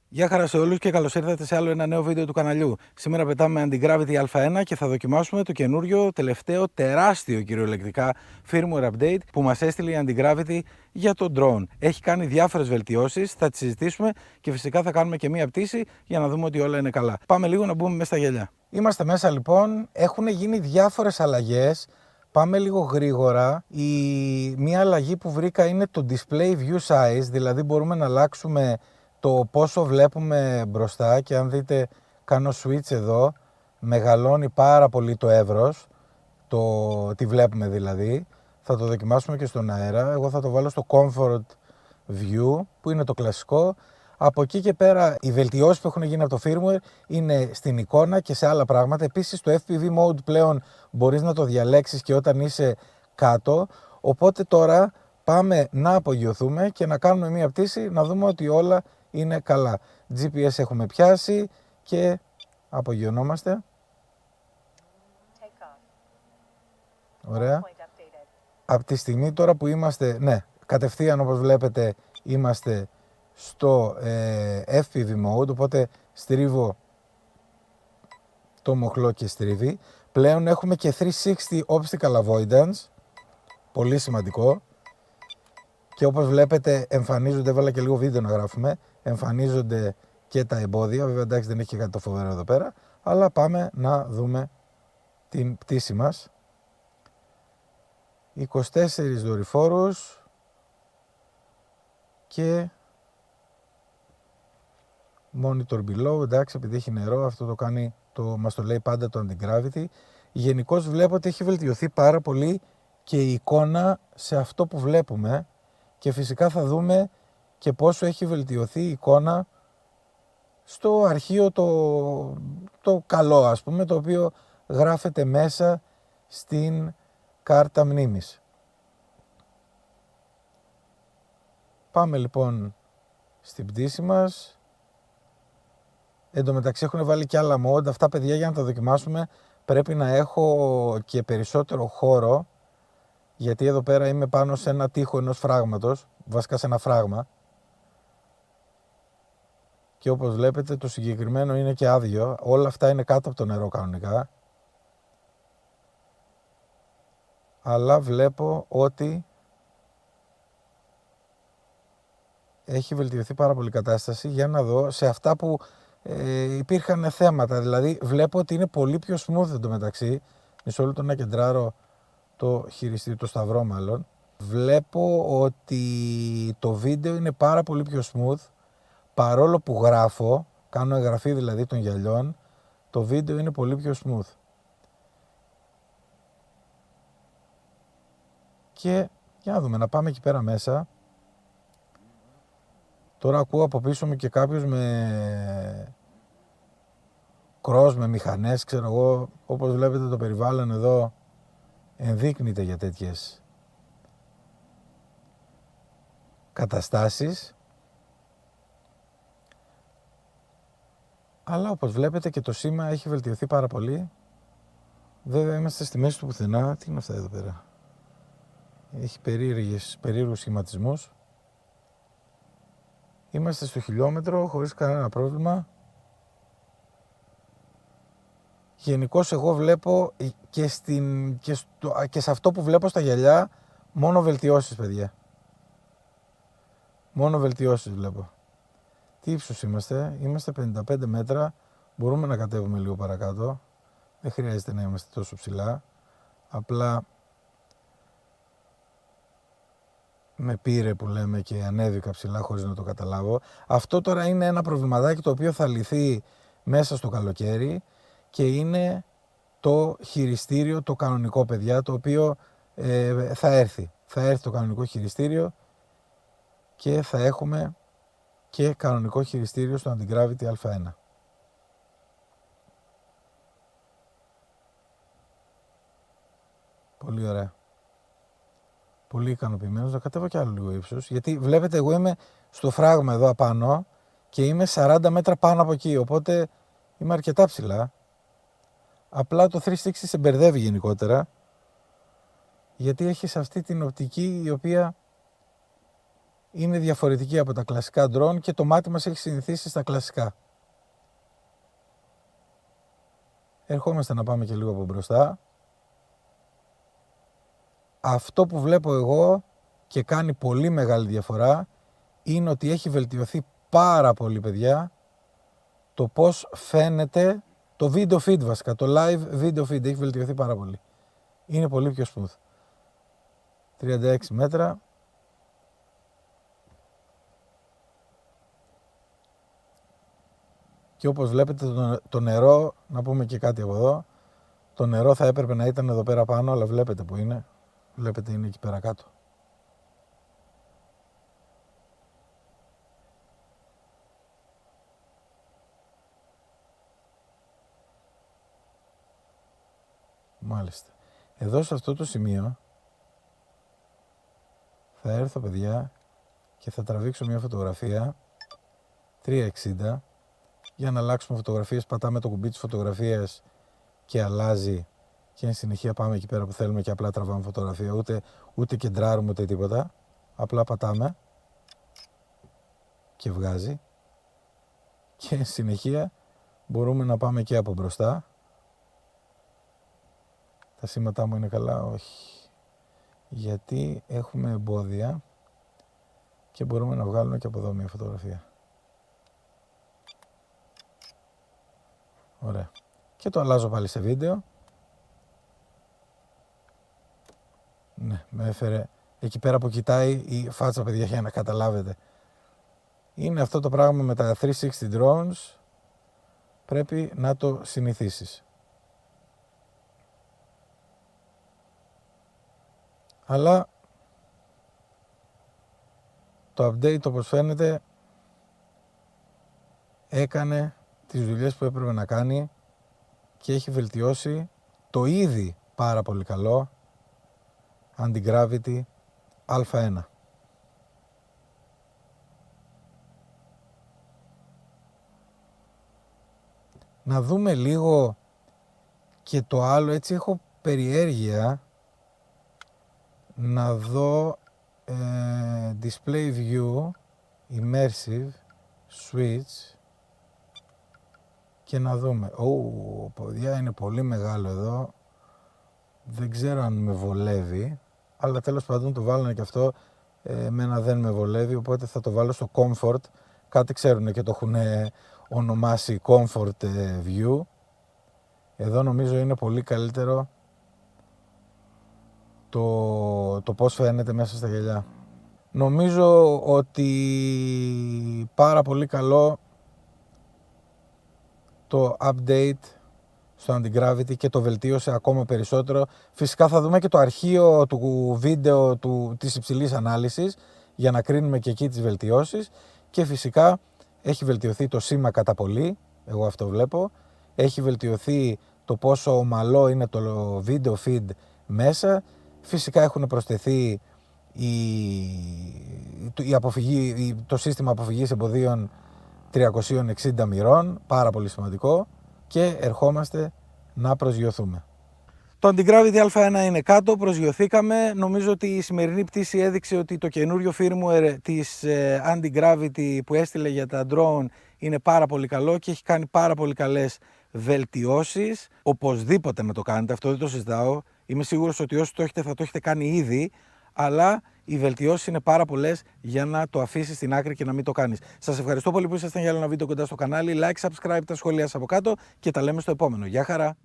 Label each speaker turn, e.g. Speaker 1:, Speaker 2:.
Speaker 1: Γεια χαρά σε όλους και καλώς ήρθατε σε άλλο ένα νέο βίντεο του καναλιού. Σήμερα πετάμε Antigravity Α1 και θα δοκιμάσουμε το καινούριο, τελευταίο, τεράστιο κυριολεκτικά firmware update που μας έστειλε η Antigravity για το drone. Έχει κάνει διάφορες βελτιώσεις, θα τις συζητήσουμε και φυσικά θα κάνουμε και μία πτήση για να δούμε ότι όλα είναι καλά. Πάμε λίγο να μπούμε μέσα στα γυαλιά. Είμαστε μέσα λοιπόν, έχουν γίνει διάφορες αλλαγές. Πάμε λίγο γρήγορα. Μία αλλαγή που βρήκα είναι το display view size, δηλαδή μπορούμε να αλλάξουμε το πόσο βλέπουμε μπροστά και αν δείτε κάνω switch εδώ, μεγαλώνει πάρα πολύ το εύρος, τι βλέπουμε δηλαδή. Θα το δοκιμάσουμε και στον αέρα. Εγώ θα το βάλω στο comfort view που είναι το κλασικό. Από εκεί και πέρα οι βελτιώσεις που έχουν γίνει από το firmware είναι στην εικόνα και σε άλλα πράγματα. Επίσης το FPV mode πλέον μπορείς να το διαλέξεις και όταν είσαι κάτω. Οπότε τώρα πάμε να απογειωθούμε και να κάνουμε μία πτήση να δούμε ότι όλα είναι καλά. GPS έχουμε πιάσει και απογειωνόμαστε. Ωραία. Από τη στιγμή τώρα που είμαστε, ναι, κατευθείαν όπως βλέπετε είμαστε στο FPV mode, οπότε στρίβω το μοχλό και στρίβει. Πλέον έχουμε και 360 obstacle avoidance, πολύ σημαντικό. Και όπως βλέπετε εμφανίζονται, έβαλα και λίγο βίντεο να γράφουμε, εμφανίζονται και τα εμπόδια, βέβαια εντάξει δεν έχει και κάτι το φοβερό εδώ πέρα, αλλά πάμε να δούμε την πτήση μας. 24 δορυφόρους και monitor below, εντάξει επειδή έχει νερό, αυτό το κάνει, μας το λέει πάντα το Antigravity. Γενικώς βλέπω ότι έχει βελτιωθεί πάρα πολύ και η εικόνα σε αυτό που βλέπουμε και φυσικά θα δούμε και πόσο έχει βελτιωθεί η εικόνα στο αρχείο το καλό ας πούμε, το οποίο γράφεται μέσα στην κάρτα μνήμης. Πάμε λοιπόν στην πτήση μας. Εν τω μεταξύ έχουν βάλει και άλλα mode. Αυτά παιδιά για να τα δοκιμάσουμε πρέπει να έχω και περισσότερο χώρο, γιατί εδώ πέρα είμαι πάνω σε ένα τοίχο ενός φράγματος, βασικά σε ένα φράγμα. Και όπως βλέπετε το συγκεκριμένο είναι και άδειο. Όλα αυτά είναι κάτω από το νερό κανονικά. Αλλά βλέπω ότι έχει βελτιωθεί πάρα πολύ η κατάσταση. Για να δω σε αυτά που υπήρχαν θέματα. Δηλαδή βλέπω ότι είναι πολύ πιο smooth εντωμεταξύ. Μισό λεπτό να κεντράρω το χειριστήριο, το σταυρό μάλλον. Βλέπω ότι το βίντεο είναι πάρα πολύ πιο smooth. Παρόλο που γράφω, κάνω εγγραφή δηλαδή των γυαλιών, το βίντεο είναι πολύ πιο smooth. Και για να δούμε, να πάμε εκεί πέρα μέσα. Τώρα ακούω από πίσω μου και κάποιος με με μηχανές, ξέρω εγώ, όπως βλέπετε το περιβάλλον εδώ ενδείκνυται για τέτοιες καταστάσεις. Αλλά όπως βλέπετε και το σήμα έχει βελτιωθεί πάρα πολύ. Βέβαια είμαστε στη μέση του πουθενά. Τι είναι αυτά εδώ πέρα? Έχει περίεργους σχηματισμούς. Είμαστε στο χιλιόμετρο χωρίς κανένα πρόβλημα. Γενικώς εγώ βλέπω και σε αυτό που βλέπω στα γυαλιά μόνο βελτιώσεις παιδιά. Μόνο βελτιώσεις βλέπω. Τι ύψος είμαστε? Είμαστε 55 μέτρα. Μπορούμε να κατέβουμε λίγο παρακάτω. Δεν χρειάζεται να είμαστε τόσο ψηλά. Απλά με πήρε που λέμε και ανέβηκα ψηλά χωρίς να το καταλάβω. Αυτό τώρα είναι ένα προβληματάκι το οποίο θα λυθεί μέσα στο καλοκαίρι και είναι το χειριστήριο το κανονικό παιδιά, το οποίο θα έρθει. Θα έρθει το κανονικό χειριστήριο και θα έχουμε και κανονικό χειριστήριο στο Antigravity Α1. Πολύ ωραία. Πολύ ικανοποιημένος. Θα κατέβω και άλλο λίγο ύψος. Γιατί βλέπετε εγώ είμαι στο φράγμα εδώ απάνω και είμαι 40 μέτρα πάνω από εκεί. Οπότε είμαι αρκετά ψηλά. Απλά το 360 σε μπερδεύει γενικότερα. Γιατί έχεις αυτή την οπτική η οποία είναι διαφορετική από τα κλασικά drone και το μάτι μας έχει συνηθίσει στα κλασικά. Ερχόμαστε να πάμε και λίγο από μπροστά. Αυτό που βλέπω εγώ και κάνει πολύ μεγάλη διαφορά είναι ότι έχει βελτιωθεί πάρα πολύ, παιδιά, το πώς φαίνεται το video feed βασικά. Το live video feed έχει βελτιωθεί πάρα πολύ. Είναι πολύ πιο smooth. 36 μέτρα. Και όπως βλέπετε το νερό, να πούμε και κάτι από εδώ, το νερό θα έπρεπε να ήταν εδώ πέρα πάνω, αλλά βλέπετε που είναι. Βλέπετε είναι εκεί πέρα κάτω. Μάλιστα. Εδώ σε αυτό το σημείο θα έρθω, παιδιά, και θα τραβήξω μια φωτογραφία 360 για να αλλάξουμε φωτογραφίες. Πατάμε το κουμπί της φωτογραφίας και αλλάζει και εν συνεχεία πάμε εκεί πέρα που θέλουμε και απλά τραβάμε φωτογραφία. Ούτε κεντράρουμε ούτε τίποτα. Απλά πατάμε και βγάζει και εν συνεχεία μπορούμε να πάμε και από μπροστά. Τα σήματά μου είναι καλά? Όχι. Γιατί έχουμε εμπόδια και μπορούμε να βγάλουμε και από εδώ μια φωτογραφία. Ωραία. Και το αλλάζω πάλι σε βίντεο. Ναι, με έφερε εκεί πέρα που κοιτάει η φάτσα, παιδιά, για να καταλάβετε. Είναι αυτό το πράγμα με τα 360 drones. Πρέπει να το συνηθίσεις. Αλλά το update, όπως φαίνεται, έκανε τις δουλειές που έπρεπε να κάνει και έχει βελτιώσει το ήδη πάρα πολύ καλό Anti-Gravity Α1. Να δούμε λίγο και το άλλο, έτσι έχω περιέργεια να δω Display View, Immersive, Switch και να δούμε. Παιδιά, είναι πολύ μεγάλο εδώ. Δεν ξέρω αν με βολεύει, αλλά τέλος πάντων το βάλανε και αυτό. Εμένα δεν με βολεύει, οπότε θα το βάλω στο Comfort. Κάτι ξέρουν και το έχουν ονομάσει Comfort View. Εδώ νομίζω είναι πολύ καλύτερο το πώς φαίνεται μέσα στα γυαλιά. Νομίζω ότι πάρα πολύ καλό το update στο Anti-Gravity και το βελτίωσε ακόμα περισσότερο. Φυσικά θα δούμε και το αρχείο του βίντεο της υψηλής ανάλυσης για να κρίνουμε και εκεί τις βελτιώσεις και φυσικά έχει βελτιωθεί το σήμα κατά πολύ, εγώ αυτό βλέπω. Έχει βελτιωθεί το πόσο ομαλό είναι το video feed μέσα. Φυσικά έχουν προσθεθεί το σύστημα αποφυγής εμποδίων 360 μοιρών, πάρα πολύ σημαντικό, και ερχόμαστε να προσγειωθούμε. Το Anti-Gravity Α1 είναι κάτω, προσγειωθήκαμε. Νομίζω ότι η σημερινή πτήση έδειξε ότι το καινούριο firmware της Anti-Gravity που έστειλε για τα drone είναι πάρα πολύ καλό και έχει κάνει πάρα πολύ καλές βελτιώσεις. Οπωσδήποτε να το κάνετε, αυτό δεν το συζητάω. Είμαι σίγουρος ότι όσοι το έχετε θα το έχετε κάνει ήδη, αλλά οι βελτιώσεις είναι πάρα πολλές για να το αφήσεις στην άκρη και να μην το κάνεις. Σας ευχαριστώ πολύ που ήσασταν για άλλο ένα βίντεο κοντά στο κανάλι. Like, subscribe, τα σχόλια σας από κάτω και τα λέμε στο επόμενο. Γεια χαρά!